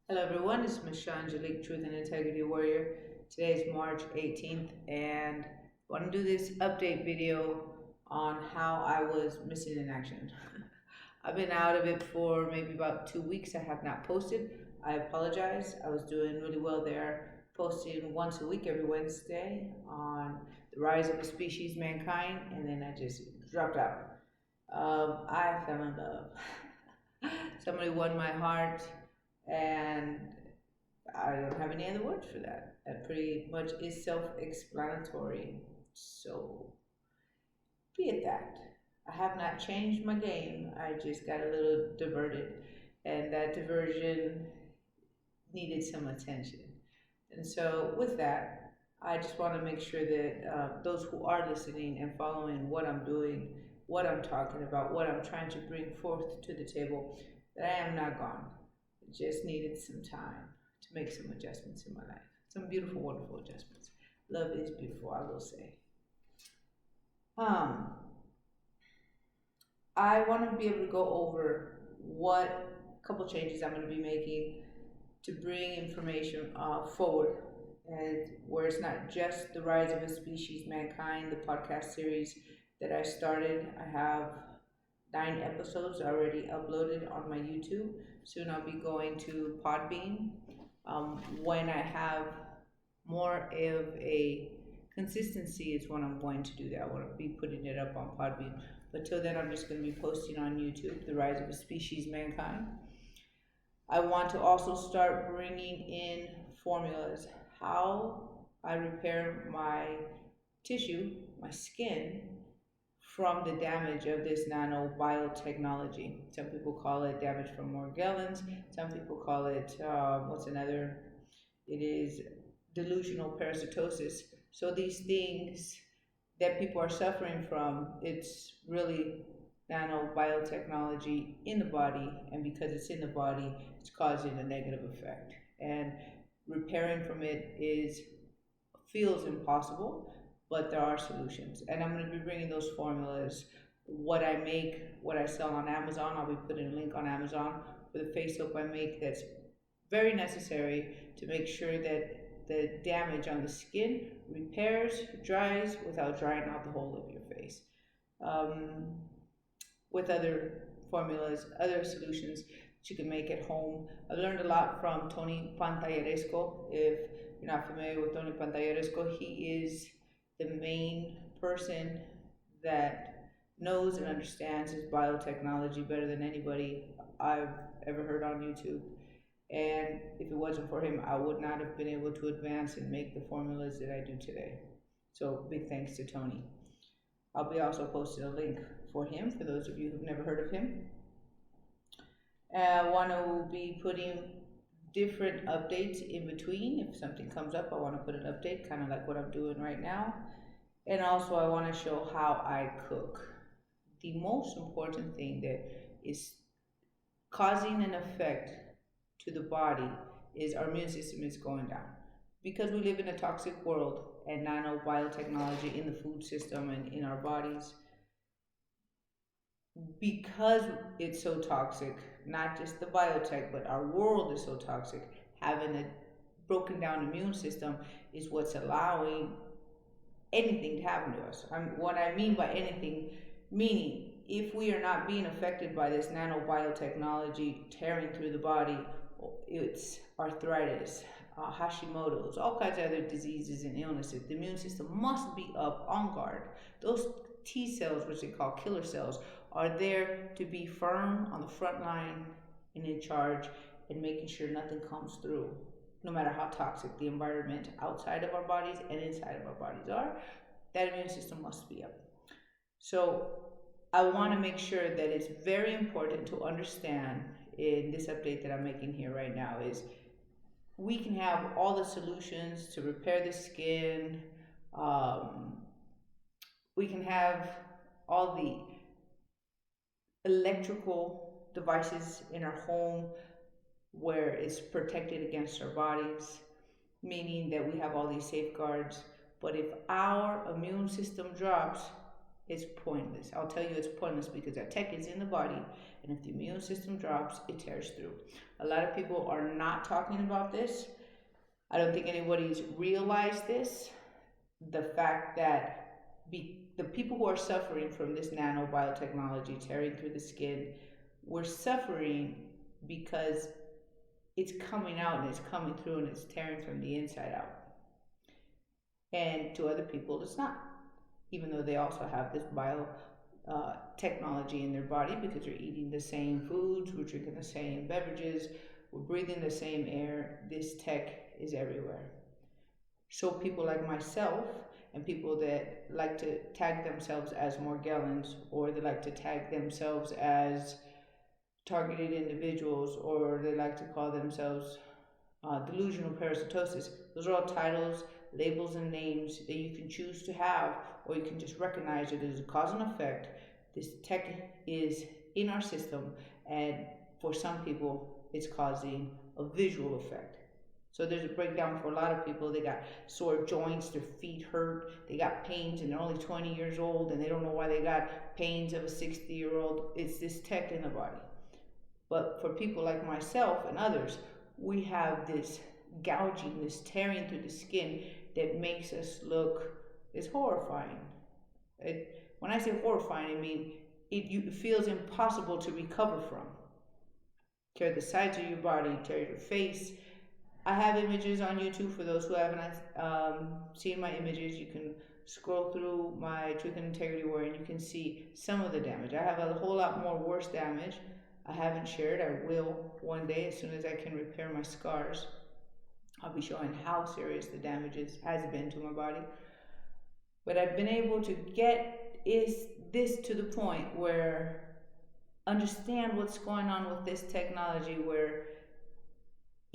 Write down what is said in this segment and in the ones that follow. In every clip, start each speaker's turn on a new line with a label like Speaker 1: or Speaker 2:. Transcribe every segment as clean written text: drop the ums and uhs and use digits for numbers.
Speaker 1: Hello everyone, it's Miss Angelique, Truth and Integrity Warrior. Today is March 18th and I want to do this update video on how I was missing in action. I've been out of it for maybe about 2 weeks. I have not posted. I apologize. I was doing really well there, posting once a week every Wednesday on the rise of a species, mankind, and then I just dropped out. I fell in love. Somebody won my heart, and I don't have any other words for that. That pretty much is self explanatory. So, be it that. I have not changed my game, I just got a little diverted, and that diversion needed some attention. And so, with that, I just want to make sure that those who are listening and following what I'm doing, what I'm talking about, what I'm trying to bring forth to the table, that I am not gone. I just needed some time to make some adjustments in my life. Some beautiful, wonderful adjustments. Love is beautiful, I will say. Um, I want to be able to go over what couple changes I'm going to be making to bring information forward, and where it's not just the rise of a species, mankind, the podcast series that I started. I have 9 episodes already uploaded on my YouTube. Soon I'll be going to Podbean. When I have more of a consistency is when I'm going to do that. I want to be putting it up on Podbean. But till then, I'm just going to be posting on YouTube, The Rise of a Species, Mankind. I want to also start bringing in formulas, how I repair my tissue, my skin, from the damage of this nanobiotechnology. Some people call it damage from Morgellons. Some people call it, what's another? It is delusional parasitosis. So these things that people are suffering from, it's really nanobiotechnology in the body, and because it's in the body, it's causing a negative effect. And repairing from it is feels impossible, but there are solutions. And I'm going to be bringing those formulas. What I make, what I sell on Amazon, I'll be putting a link on Amazon for the face soap I make that's very necessary to make sure that the damage on the skin repairs, dries without drying out the whole of your face. Um, with other formulas, other solutions that you can make at home. I've learned a lot from Tony Pantalleresco. If you're not familiar with Tony Pantalleresco, he is the main person that knows and understands his biotechnology better than anybody I've ever heard on YouTube. And if it wasn't for him, I would not have been able to advance and make the formulas that I do today. So big thanks to Tony. I'll be also posting a link for him for those of you who've never heard of him. I want to be putting different updates in between. If something comes up, I want to put an update, kind of like what I'm doing right now. And also, I want to show how I cook. The most important thing that is causing an effect to the body is our immune system is going down. Because we live in a toxic world, and nanobiotechnology in the food system and in our bodies, because it's so toxic, not just the biotech, but our world is so toxic, having a broken down immune system is what's allowing anything to happen to us. What I mean by anything, meaning if we are not being affected by this nanobiotechnology tearing through the body, it's arthritis, Hashimoto's, all kinds of other diseases and illnesses. The immune system must be up on guard. Those T cells, which they call killer cells, are there to be firm on the front line and in charge and making sure nothing comes through, no matter how toxic the environment outside of our bodies and inside of our bodies are. That immune system must be up. So I want to make sure that it's very important to understand in this update that I'm making here right now is we can have all the solutions to repair the skin. We can have all the electrical devices in our home where it's protected against our bodies, meaning that we have all these safeguards. But if our immune system drops, It's pointless. I'll tell you it's pointless because that tech is in the body, and if the immune system drops, it tears through. A lot of people are not talking about this. I don't think anybody's realized this. The fact that the people who are suffering from this nanobiotechnology tearing through the skin, we're suffering because it's coming out and it's coming through and it's tearing from the inside out. And to other people, it's not, even though they also have this technology in their body because they're eating the same foods, we're drinking the same beverages, we're breathing the same air. This tech is everywhere. So people like myself and people that like to tag themselves as Morgellons, or they like to tag themselves as targeted individuals, or they like to call themselves delusional parasitosis. Those are all titles, labels, and names that you can choose to have, or you can just recognize it as a cause and effect. This tech is in our system, and for some people, it's causing a visual effect. So there's a breakdown for a lot of people. They got sore joints, their feet hurt, they got pains, and they're only 20 years old, and they don't know why they got pains of a 60-year-old. It's this tech in the body. But for people like myself and others, we have this gouging, this tearing through the skin that makes us look, it's horrifying. When I say horrifying, I mean it feels impossible to recover from. Tear the sides of your body, tear your face. I have images on YouTube for those who haven't seen my images. You can scroll through my Truth and Integrity Warrior and you can see some of the damage. I have a whole lot more worse damage. I haven't shared. I will one day as soon as I can repair my scars. I'll be showing how serious the damage has been to my body. But I've been able to get this to the point where understand what's going on with this technology, where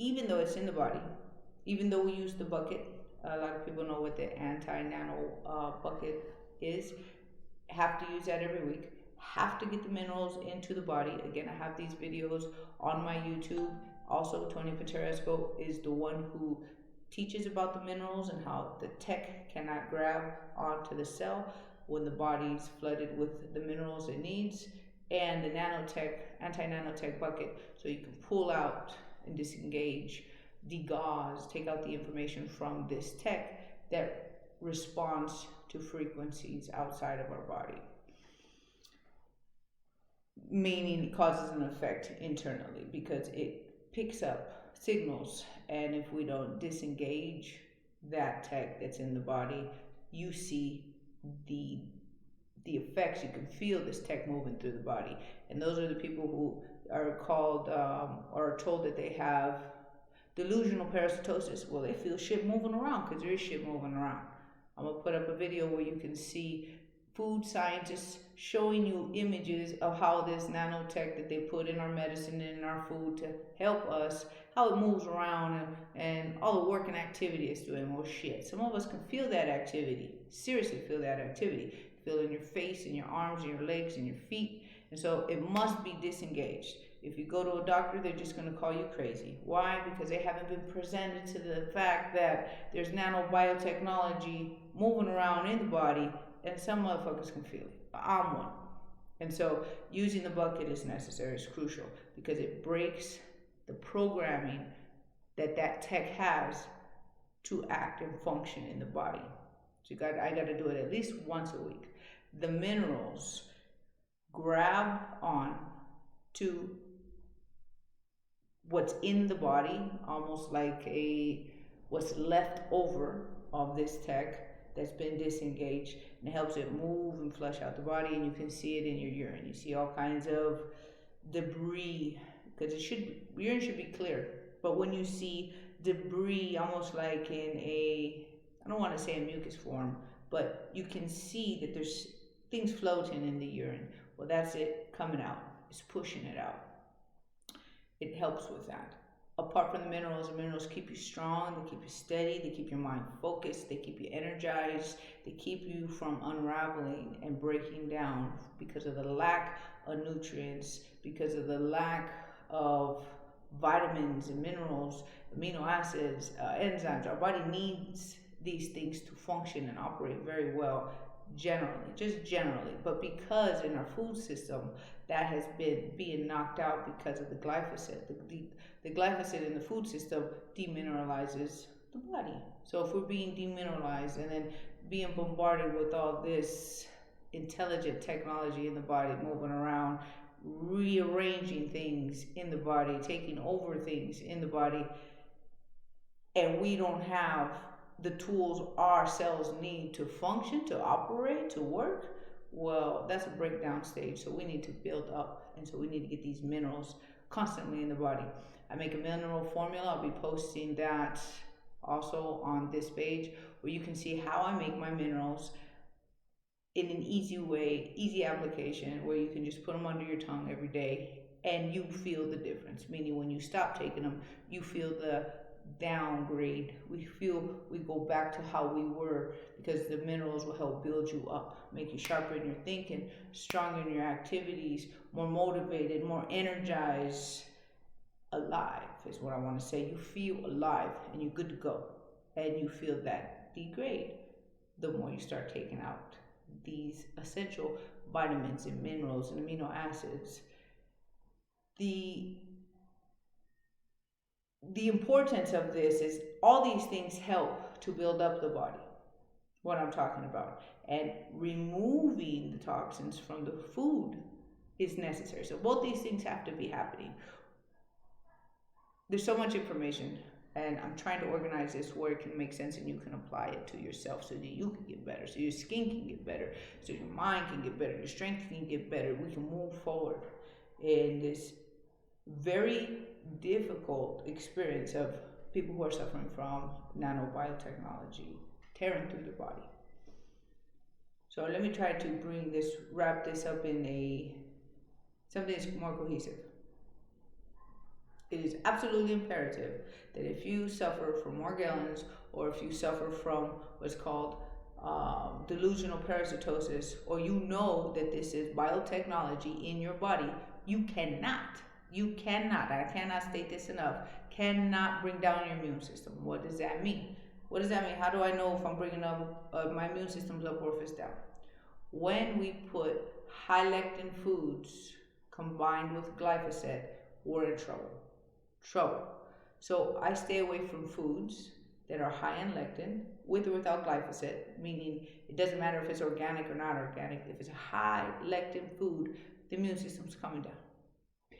Speaker 1: even though it's in the body, even though we use the bucket, a lot of people know what the Anti-Nano Bucket is, have to use that every week, have to get the minerals into the body. Again, I have these videos on my YouTube. Also, Tony Pantalleresco is the one who teaches about the minerals and how the tech cannot grab onto the cell when the body's flooded with the minerals it needs, and the nanotech, anti-nanotech bucket, so you can pull out and disengage, degauze, take out the information from this tech that responds to frequencies outside of our body. Meaning it causes an effect internally because it picks up signals, and if we don't disengage that tech that's in the body, you see the effects. You can feel this tech moving through the body, and those are the people who are called or are told that they have delusional parasitosis. Well, they feel shit moving around because there is shit moving around. I'm gonna put up a video where you can see food scientists showing you images of how this nanotech that they put in our medicine and in our food to help us, how it moves around and all the work and activity it's doing. Well, shit, some of us can feel that activity, seriously feel that activity. Feel it in your face, in your arms, in your legs, in your feet. And so it must be disengaged. If you go to a doctor, they're just going to call you crazy. Why? Because they haven't been presented to the fact that there's nanobiotechnology moving around in the body, and some motherfuckers can feel it. I'm one. And so using the bucket is necessary, it's crucial, because it breaks the programming that tech has to act and function in the body. So I got to do it at least once a week. The minerals grab on to what's in the body, almost like what's left over of this tech that's been disengaged, and it helps it move and flush out the body, and you can see it in your urine. You see all kinds of debris, because urine should be clear, but when you see debris almost like in I don't want to say in mucus form, but you can see that there's things floating in the urine. Well, that's it coming out. It's pushing it out. It helps with that. Apart from the minerals keep you strong, they keep you steady, they keep your mind focused, they keep you energized, they keep you from unraveling and breaking down because of the lack of nutrients, because of the lack of vitamins and minerals, amino acids, enzymes. Our body needs these things to function and operate very well. generally, just generally. But because in our food system that has been being knocked out because of the glyphosate, the glyphosate in the food system demineralizes the body. So if we're being demineralized and then being bombarded with all this intelligent technology in the body moving around, rearranging things in the body, taking over things in the body, and we don't have the tools our cells need to function, to operate, to work, well, that's a breakdown stage. So we need to build up, and so we need to get these minerals constantly in the body. I make a mineral formula. I'll be posting that also on this page, where you can see how I make my minerals in an easy way, easy application, where you can just put them under your tongue every day and you feel the difference. Meaning when you stop taking them, you feel the downgrade. We go back to how we were, because the minerals will help build you up, make you sharper in your thinking, stronger in your activities, more motivated, more energized, alive is what I want to say. You feel alive and you're good to go, and you feel that degrade the more you start taking out these essential vitamins and minerals and amino acids. The importance of this is all these things help to build up the body, what I'm talking about, and removing the toxins from the food is necessary. So both these things have to be happening. There's so much information, and I'm trying to organize this where it can make sense and you can apply it to yourself so that you can get better, so your skin can get better, so your mind can get better, your strength can get better. We can move forward in this very difficult experience of people who are suffering from nanobiotechnology tearing through the body. So let me try to wrap this up in something that's more cohesive. It is absolutely imperative that if you suffer from Morgellons, or if you suffer from what's called delusional parasitosis, or you know that this is biotechnology in your body, you cannot, I cannot state this enough, cannot bring down your immune system. What does that mean? What does that mean? How do I know if I'm bringing up my immune system's up or if it's down? When we put high lectin foods combined with glyphosate, we're in trouble. So I stay away from foods that are high in lectin, with or without glyphosate, meaning it doesn't matter if it's organic or not organic. If it's a high lectin food, the immune system's coming down,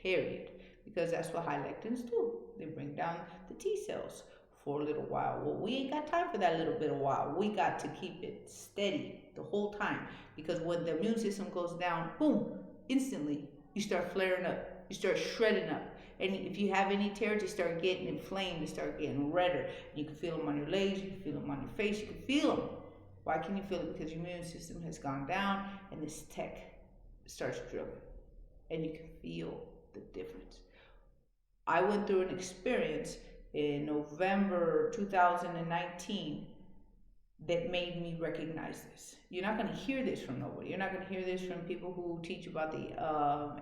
Speaker 1: period. Because that's what high lectins do. They bring down the T cells for a little while. Well, we ain't got time for that little bit of while. We got to keep it steady the whole time, because when the immune system goes down, boom, instantly you start flaring up, you start shredding up. And if you have any tears, you start getting inflamed, you start getting redder. You can feel them on your legs, you can feel them on your face, you can feel them. Why can you feel it? Because your immune system has gone down and this tech starts drilling. And you can feel the difference. I went through an experience in November 2019 that made me recognize this. You're not going to hear this from nobody. You're not going to hear this from people who teach about the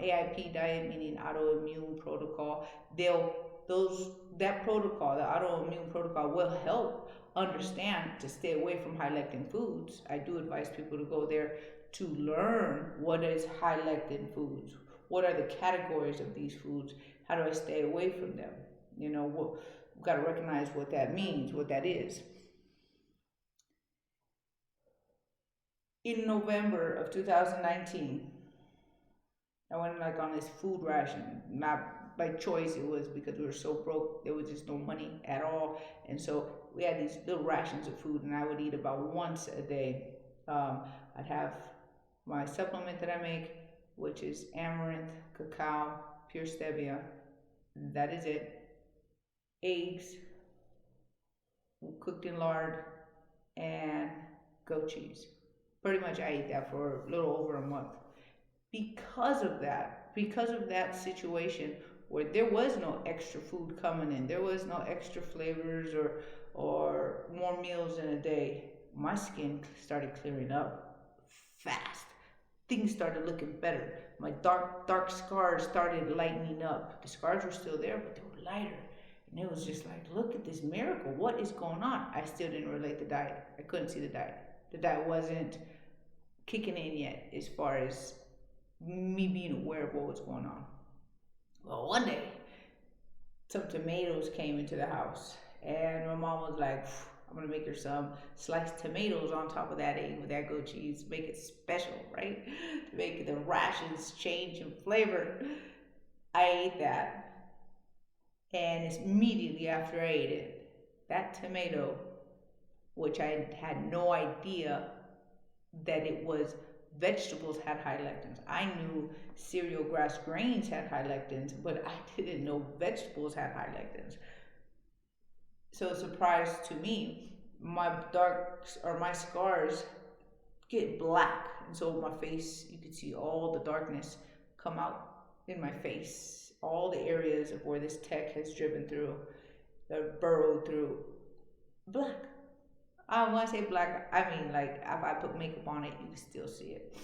Speaker 1: AIP diet, meaning autoimmune protocol. That protocol, the autoimmune protocol, will help understand to stay away from high lectin foods. I do advise people to go there to learn what is high lectin foods. What are the categories of these foods? How do I stay away from them? We've got to recognize what that means, what that is. In November of 2019, I went on this food ration. Not by choice, it was because we were so broke. There was just no money at all. And so we had these little rations of food, and I would eat about once a day. I'd have my supplement that I make, which is amaranth, cacao, pure stevia. That is it. Eggs, cooked in lard, and goat cheese. Pretty much I ate that for a little over a month. Because of that situation where there was no extra food coming in, there was no extra flavors or more meals in a day, my skin started clearing up fast. Things started looking better. My dark scars started lightening up. The scars were still there, but they were lighter. And it was just like, look at this miracle. What is going on? I still didn't relate the diet. I couldn't see the diet. The diet wasn't kicking in yet as far as me being aware of what was going on. Well, one day, some tomatoes came into the house, and my mom was like, I'm gonna make her some sliced tomatoes on top of that egg with that goat cheese, make it special, right? To make the rashes change in flavor. I ate that, and it's immediately after I ate it, that tomato, which I had no idea that it was vegetables had high lectins. I knew cereal grass grains had high lectins, but I didn't know vegetables had high lectins. So, surprise to me, my my scars get black, and so my face, you could see all the darkness come out in my face, all the areas of where this tech has driven through, burrowed through, black. When I say black, I mean like if I put makeup on it, you can still see it.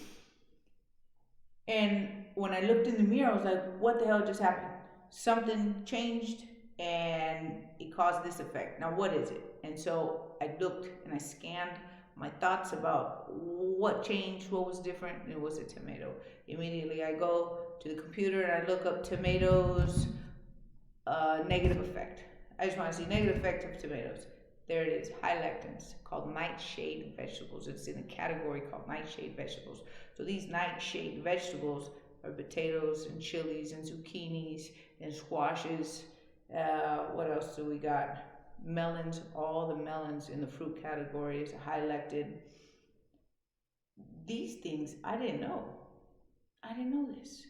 Speaker 1: And when I looked in the mirror, I was like, what the hell just happened? Something changed and it caused this effect. Now, what is it? And so I looked and I scanned my thoughts about what changed, what was different, and it was a tomato. Immediately, I go to the computer and I look up tomatoes, negative effect. I just want to see negative effect of tomatoes. There it is, high lectins, called nightshade vegetables. It's in a category called nightshade vegetables. So these nightshade vegetables are potatoes and chilies and zucchinis and squashes. What else do we got? Melons, all the melons in the fruit category is high lectin. These things I didn't know. I didn't know this.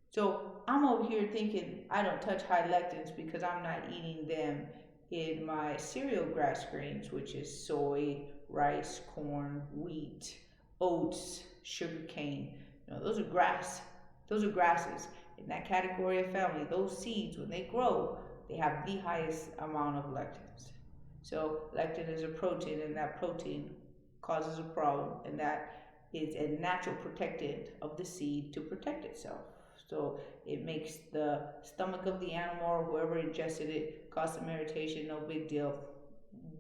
Speaker 1: So I'm over here thinking I don't touch high lectins because I'm not eating them in my cereal grass grains, which is soy, rice, corn, wheat, oats, sugarcane. Those are grass. Those are grasses. In that category of family, those seeds, when they grow, they have the highest amount of lectins. So lectin is a protein, and that protein causes a problem, and that is a natural protectant of the seed to protect itself. So it makes the stomach of the animal or whoever ingested it cause some irritation, no big deal.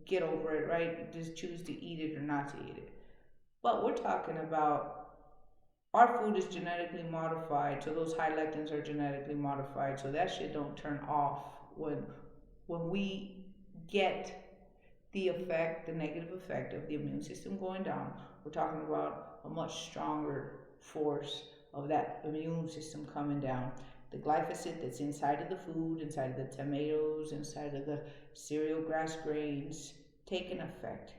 Speaker 1: Get over it, right? Just choose to eat it or not to eat it. But we're talking about our food is genetically modified, so those high lectins are genetically modified, so that shit don't turn off when we get the effect, the negative effect of the immune system going down. We're talking about a much stronger force of that immune system coming down. The glyphosate that's inside of the food, inside of the tomatoes, inside of the cereal grass grains, taking effect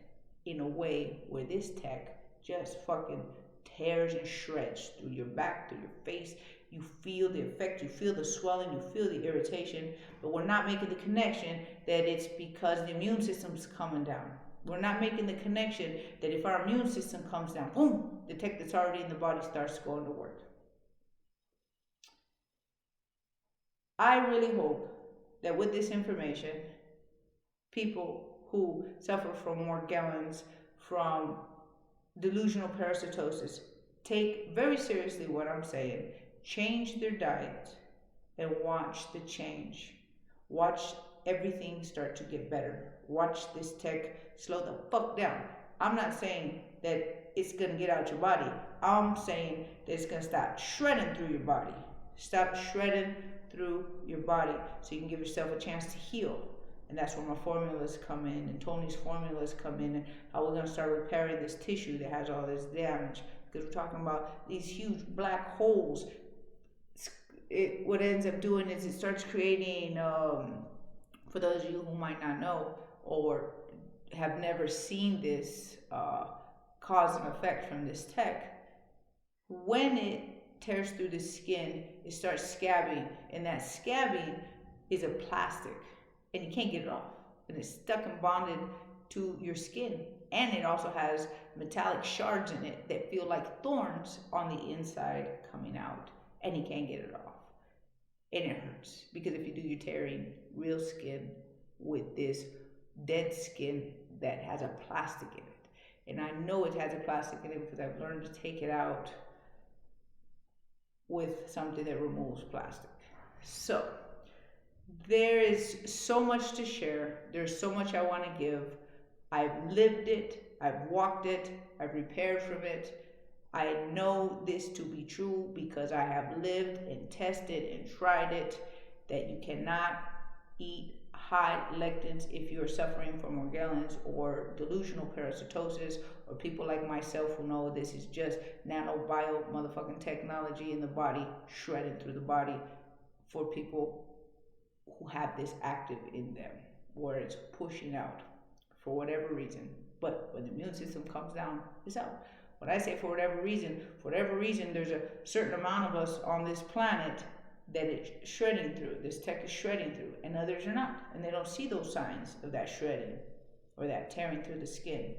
Speaker 1: in a way where this tech just fucking tears and shreds through your back, through your face. You feel the effect, you feel the swelling, you feel the irritation, but we're not making the connection that it's because the immune system's coming down. We're not making the connection that if our immune system comes down, boom, the tech that's already in the body starts going to work. I really hope that with this information, people who suffer from Morgellons, from delusional parasitosis, take very seriously what I'm saying, change their diet, and watch the change. Watch everything start to get better. Watch this tech slow the fuck down. I'm not saying that it's gonna get out your body. I'm saying that it's gonna stop shredding through your body. Stop shredding through your body so you can give yourself a chance to heal. And that's where my formulas come in, and Tony's formulas come in, and how we're gonna start repairing this tissue that has all this damage. Because we're talking about these huge black holes. What ends up doing is it starts creating, for those of you who might not know or have never seen this cause and effect from this tech, when it tears through the skin, it starts scabbing, and that scabbing is a plastic, and you can't get it off, and it's stuck and bonded to your skin, and it also has metallic shards in it that feel like thorns on the inside coming out, and you can't get it off. And it hurts, because if you do, you're tearing real skin with this dead skin that has a plastic in it. And I know it has a plastic in it because I've learned to take it out with something that removes plastic. So there is so much to share. There's so much I want to give. I've lived it, I've walked it, I've repaired from it. I know this to be true because I have lived and tested and tried it, that you cannot eat high lectins if you're suffering from Morgellons or delusional parasitosis, or people like myself who know this is just nanobio motherfucking technology in the body, shredded through the body for people who have this active in them, where it's pushing out for whatever reason. But when the immune system comes down, it's out. When I say for whatever reason, there's a certain amount of us on this planet that it's shredding through. This tech is shredding through, and others are not. And they don't see those signs of that shredding or that tearing through the skin.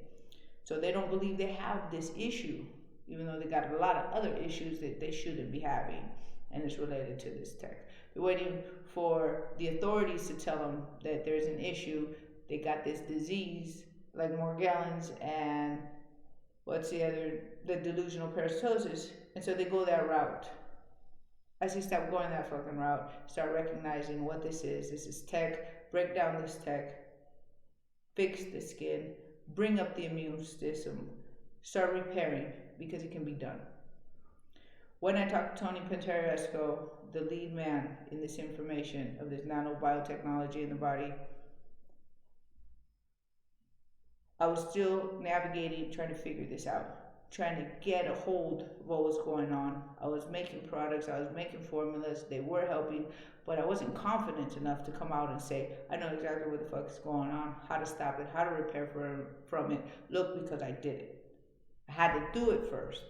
Speaker 1: So they don't believe they have this issue, even though they got a lot of other issues that they shouldn't be having, and it's related to this tech. They're waiting for the authorities to tell them that there's an issue. They got this disease like Morgellons and what's the other, the delusional parasitosis, and so they go that route. I say stop going that fucking route. Start recognizing what this is. This is tech. Break down this tech. Fix the skin. Bring up the immune system. Start repairing because it can be done. When I talked to Tony Pantalleresco, the lead man in this information of this nanobiotechnology in the body, I was still navigating, trying to figure this out, trying to get a hold of what was going on. I was making products, I was making formulas, they were helping, but I wasn't confident enough to come out and say, I know exactly what the fuck is going on, how to stop it, how to repair from it. Look, because I did it. I had to do it first.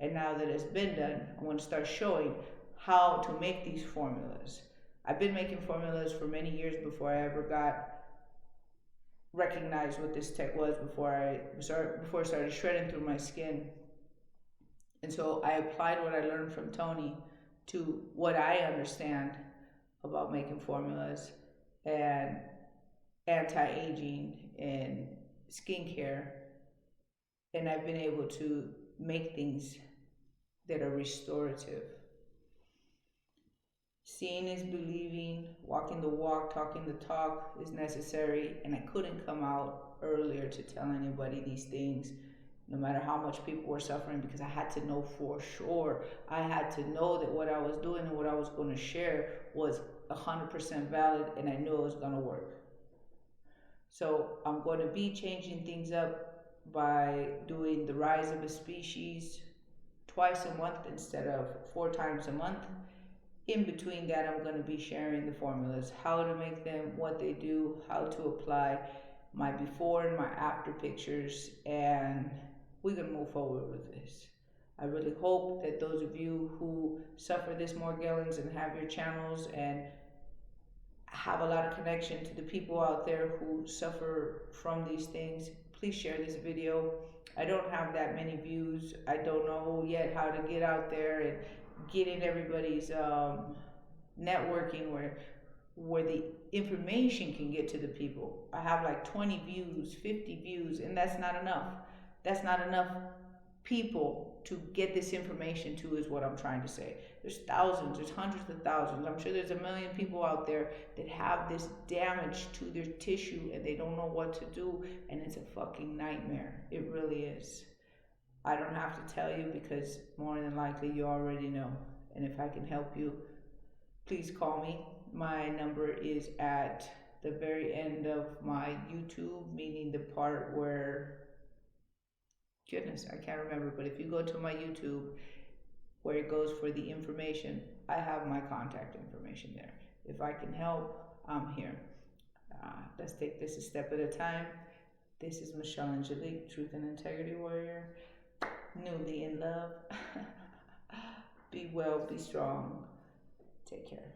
Speaker 1: And now that it's been done, I want to start showing how to make these formulas. I've been making formulas for many years before I ever got recognized what this tech was, before I started shredding through my skin. And so I applied what I learned from Tony to what I understand about making formulas and anti-aging and skincare, and I've been able to make things that are restorative. Seeing is believing, walking the walk, talking the talk is necessary, and I couldn't come out earlier to tell anybody these things, no matter how much people were suffering, because I had to know for sure. I had to know that what I was doing and what I was going to share was 100% valid, and I knew it was going to work. So I'm going to be changing things up by doing the rise of a species twice a month instead of 4 times a month. In between that, I'm going to be sharing the formulas, how to make them, what they do, how to apply, my before and my after pictures, and we're going to move forward with this. I really hope that those of you who suffer this Morgellons and have your channels and have a lot of connection to the people out there who suffer from these things, please share this video. I don't have that many views. I don't know yet how to get out there and get in everybody's networking where the information can get to the people. I have like 20 views, 50 views, and that's not enough. That's not enough people to get this information to, is what I'm trying to say. There's thousands, there's hundreds of thousands. I'm sure there's a million people out there that have this damage to their tissue and they don't know what to do, and it's a fucking nightmare. It really is. I don't have to tell you because more than likely you already know. And if I can help you, please call me. My number is at the very end of my YouTube, meaning the part where, goodness, I can't remember, but if you go to my YouTube where it goes for the information, I have my contact information there. If I can help, I'm here. Let's take this a step at a time. This is Michelle Angelique, Truth and Integrity Warrior, newly in love. Be well, be strong. Take care.